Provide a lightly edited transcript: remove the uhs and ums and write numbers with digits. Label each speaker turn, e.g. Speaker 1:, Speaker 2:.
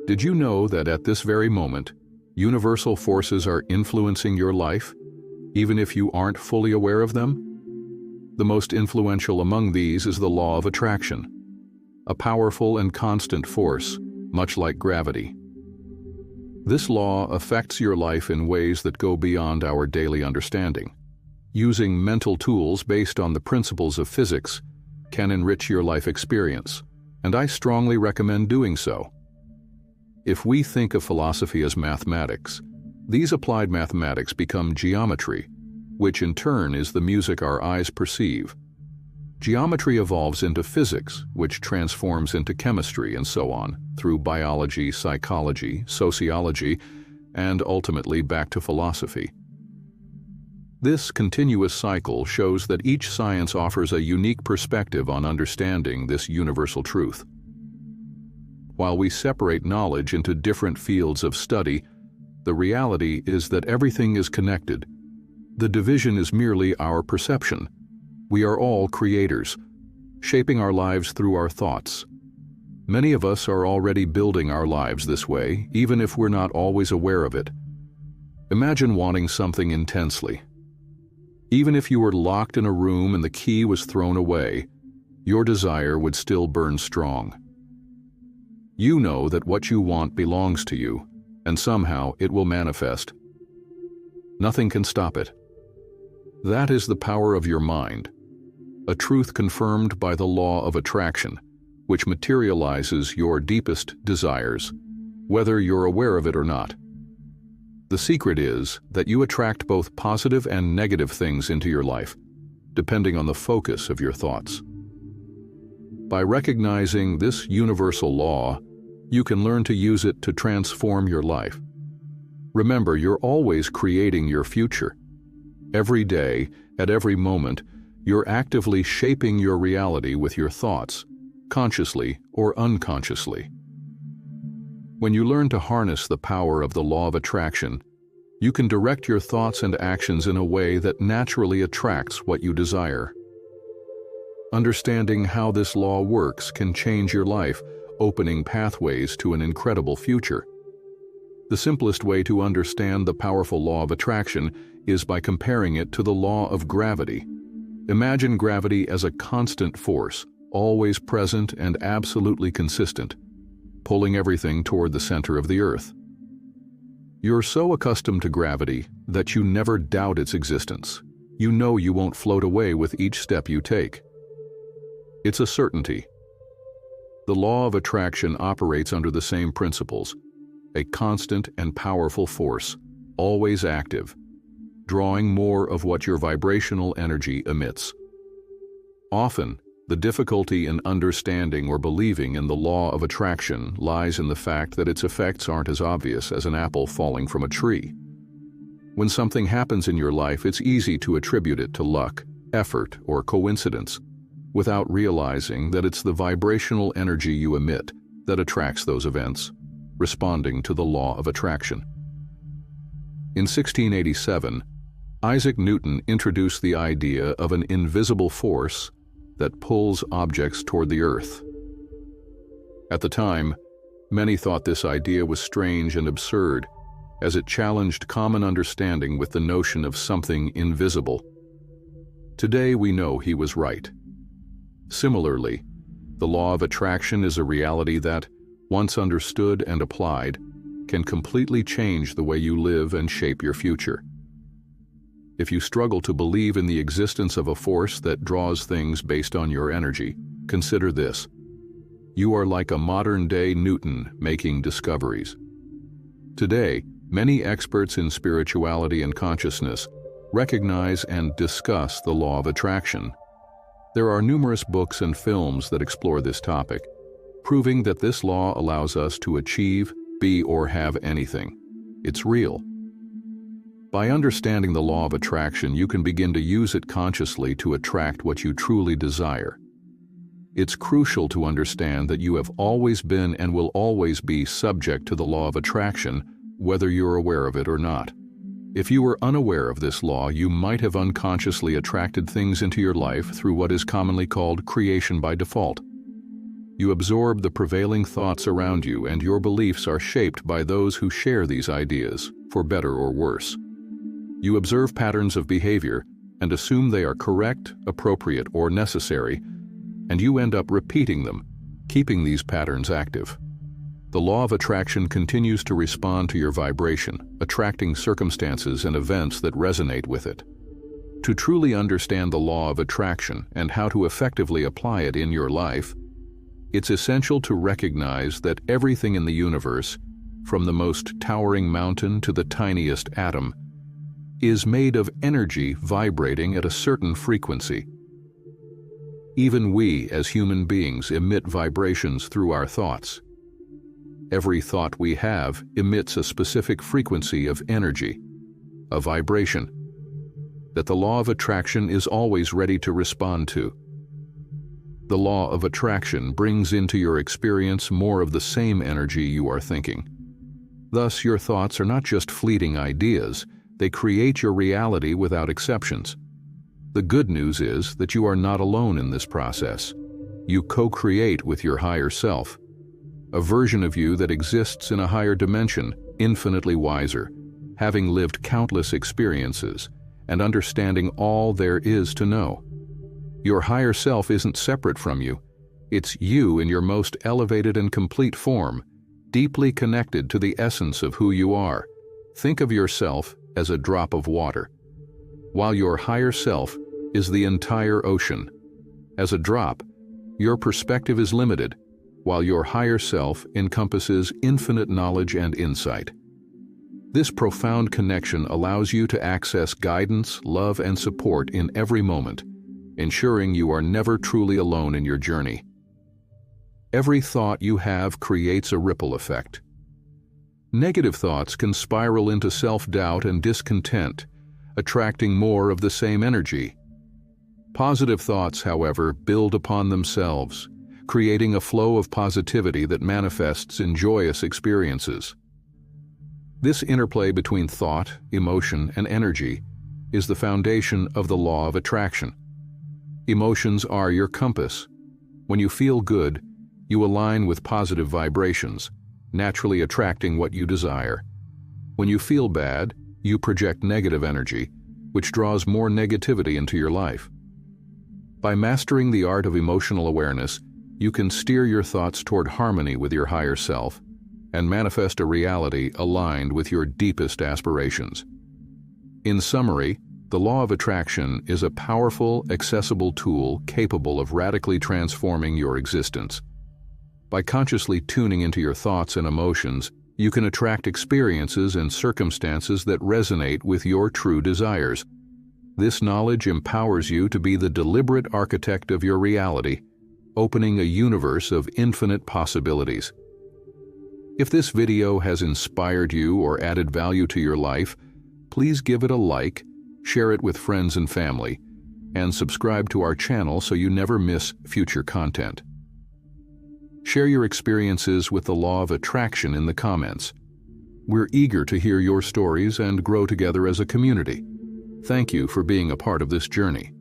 Speaker 1: Did you know that at this very moment, universal forces are influencing your life, even if you aren't fully aware of them? The most influential among these is the law of attraction, a powerful and constant force, much like gravity. This law affects your life in ways that go beyond our daily understanding. Using mental tools based on the principles of physics can enrich your life experience, and I strongly recommend doing so. If we think of philosophy as mathematics, these applied mathematics become geometry, which in turn is the music our eyes perceive. Geometry evolves into physics, which transforms into chemistry and so on, through biology, psychology, sociology, and ultimately back to philosophy. This continuous cycle shows that each science offers a unique perspective on understanding this universal truth. While we separate knowledge into different fields of study, the reality is that everything is connected. The division is merely our perception. We are all creators, shaping our lives through our thoughts. Many of us are already building our lives this way, even if we're not always aware of it. Imagine wanting something intensely. Even if you were locked in a room and the key was thrown away, your desire would still burn strong. You know that what you want belongs to you, and somehow it will manifest. Nothing can stop it. That is the power of your mind, a truth confirmed by the law of attraction, which materializes your deepest desires, whether you're aware of it or not. The secret is that you attract both positive and negative things into your life, depending on the focus of your thoughts. By recognizing this universal law, you can learn to use it to transform your life. Remember, you're always creating your future. Every day, at every moment, you're actively shaping your reality with your thoughts, consciously or unconsciously. When you learn to harness the power of the law of attraction, you can direct your thoughts and actions in a way that naturally attracts what you desire. Understanding how this law works can change your life, opening pathways to an incredible future. The simplest way to understand the powerful law of attraction is by comparing it to the law of gravity. Imagine gravity as a constant force, always present and absolutely consistent, pulling everything toward the center of the earth. You're so accustomed to gravity that you never doubt its existence. You know you won't float away with each step you take. It's a certainty. The law of attraction operates under the same principles, a constant and powerful force, always active, drawing more of what your vibrational energy emits. Often, the difficulty in understanding or believing in the law of attraction lies in the fact that its effects aren't as obvious as an apple falling from a tree. When something happens in your life, it's easy to attribute it to luck, effort, or coincidence, without realizing that it's the vibrational energy you emit that attracts those events, responding to the law of attraction. In 1687, Isaac Newton introduced the idea of an invisible force that pulls objects toward the earth. At the time, many thought this idea was strange and absurd, as it challenged common understanding with the notion of something invisible. Today we know he was right. Similarly, the law of attraction is a reality that, once understood and applied, can completely change the way you live and shape your future. If you struggle to believe in the existence of a force that draws things based on your energy, consider this. You are like a modern-day Newton making discoveries. Today, many experts in spirituality and consciousness recognize and discuss the law of attraction. There are numerous books and films that explore this topic, proving that this law allows us to achieve, be, or have anything. It's real. By understanding the law of attraction, you can begin to use it consciously to attract what you truly desire. It's crucial to understand that you have always been and will always be subject to the law of attraction, whether you're aware of it or not. If you were unaware of this law, you might have unconsciously attracted things into your life through what is commonly called creation by default. You absorb the prevailing thoughts around you, and your beliefs are shaped by those who share these ideas, for better or worse. You observe patterns of behavior and assume they are correct, appropriate, or necessary, and you end up repeating them, keeping these patterns active. The law of attraction continues to respond to your vibration, attracting circumstances and events that resonate with it. To truly understand the law of attraction and how to effectively apply it in your life, it's essential to recognize that everything in the universe, from the most towering mountain to the tiniest atom, is made of energy vibrating at a certain frequency. Even we, as human beings, emit vibrations through our thoughts. Every thought we have emits a specific frequency of energy, a vibration, that the law of attraction is always ready to respond to. The law of attraction brings into your experience more of the same energy you are thinking. Thus, your thoughts are not just fleeting ideas, they create your reality without exceptions. The good news is that you are not alone in this process. You co-create with your higher self, a version of you that exists in a higher dimension, infinitely wiser, having lived countless experiences and understanding all there is to know. Your higher self isn't separate from you. It's you in your most elevated and complete form, deeply connected to the essence of who you are. Think of yourself as a drop of water, while your higher self is the entire ocean. As a drop, your perspective is limited, while your higher self encompasses infinite knowledge and insight. This profound connection allows you to access guidance, love, and support in every moment, ensuring you are never truly alone in your journey. Every thought you have creates a ripple effect. Negative thoughts can spiral into self-doubt and discontent, attracting more of the same energy. Positive thoughts, however, build upon themselves, creating a flow of positivity that manifests in joyous experiences. This interplay between thought, emotion, and energy is the foundation of the law of attraction. Emotions are your compass. When you feel good, you align with positive vibrations, naturally attracting what you desire. When you feel bad, you project negative energy, which draws more negativity into your life. By mastering the art of emotional awareness, you can steer your thoughts toward harmony with your higher self and manifest a reality aligned with your deepest aspirations. In summary, the law of attraction is a powerful, accessible tool capable of radically transforming your existence. By consciously tuning into your thoughts and emotions, you can attract experiences and circumstances that resonate with your true desires. This knowledge empowers you to be the deliberate architect of your reality, opening a universe of infinite possibilities. If this video has inspired you or added value to your life, please give it a like, share it with friends and family, and subscribe to our channel so you never miss future content. Share your experiences with the law of attraction in the comments. We're eager to hear your stories and grow together as a community. Thank you for being a part of this journey.